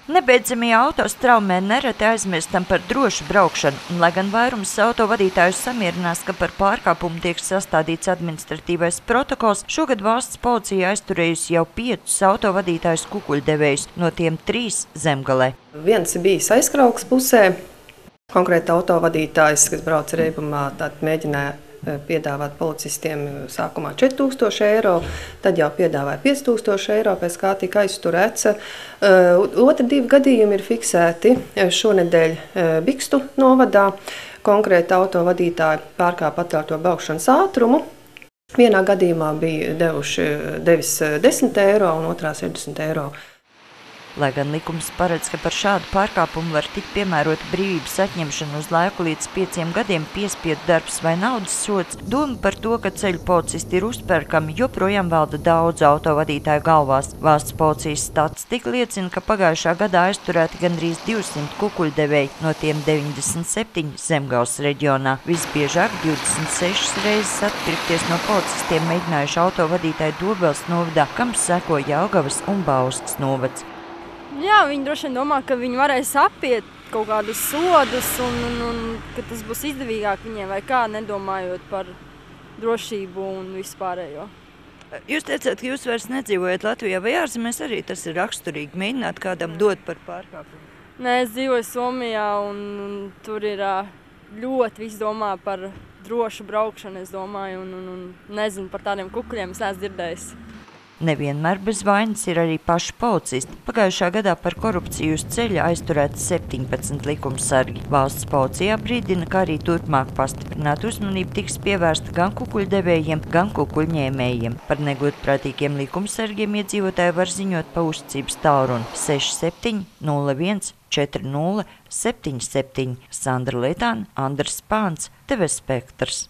Nebeidzamie auto straumē nereti aizmirstam par drošu braukšanu, un, lai gan vairums autovadītājus samierinās, ka par pārkāpumu tiek sastādīts administratīvais protokols, šogad valsts policija aizturējusi jau 5 autovadītājus kukuļdevējus, no tiem 3 Zemgalē. Viens bijis Aizkraukas pusē, konkrēti autovadītājs, kas brauca reibumā, mēģināja piedāvāt policistiem sākumā 4000 eiro, tad jau piedāvāja 5000 eiro, pēc kā tika aizturēts. Otri 2 gadījumi ir fiksēti šonedēļ Bikstu novadā. Konkrēti autovadītāji pārkāpa atļauto braukšanas ātrumu. Vienā gadījumā bija devis 10 eiro un otrā 60 eiro. Lai gan likums paredz, ka par šādu pārkāpumu var tikt piemērota brīvības atņemšana uz laiku līdz 5 gadiem, piespiedu darbs vai naudas sods, doma par to, ka ceļu policisti ir uzpērkami, joprojām valda daudz autovadītāju galvās. Valsts policijas statistika liecina, ka pagājušā gadā aizturēti gandrīz 200 kukuļdevēji, no tiem 97 Zemgales reģionā. Visbiežāk 26 reizes atpirkties no policistiem mēģinājuši autovadītāji Dobeles novadā, kam seko Jelgavas un Bauskas novads. Jā, viņi droši vien domā, ka viņi varēs apiet kaut kādus sodus un ka tas būs izdevīgāk viņiem vai kā, nedomājot par drošību un vispārējo. Jūs teicāt, ka jūs vairs nedzīvojat Latvijā vai ārzemēs, arī tas ir raksturīgi mēģināt kādam dot par pārkāpumu? Nē, es dzīvoju Somijā un tur ir ļoti viss domā par drošu braukšanu, es domāju, un nezinu par tādiem kukuļiem, es neesmu dzirdējis. Nevienmēr bez vainas ir arī paši policisti. Pagājušā gadā par korupciju uz ceļa aizturēti 17 likumsargi. Valsts policijā brīdina, ka arī turpmāk pastiprināt uzmanību tiks pievērsta gan kukuļdevējiem, gan kukuļņēmējiem. Par negodprātīgiem likumsargiem iedzīvotāji var ziņot pa uzticības tālruni 67 01 40 77. Sandra Lietāne, Andris Spāns, TV Spektrs.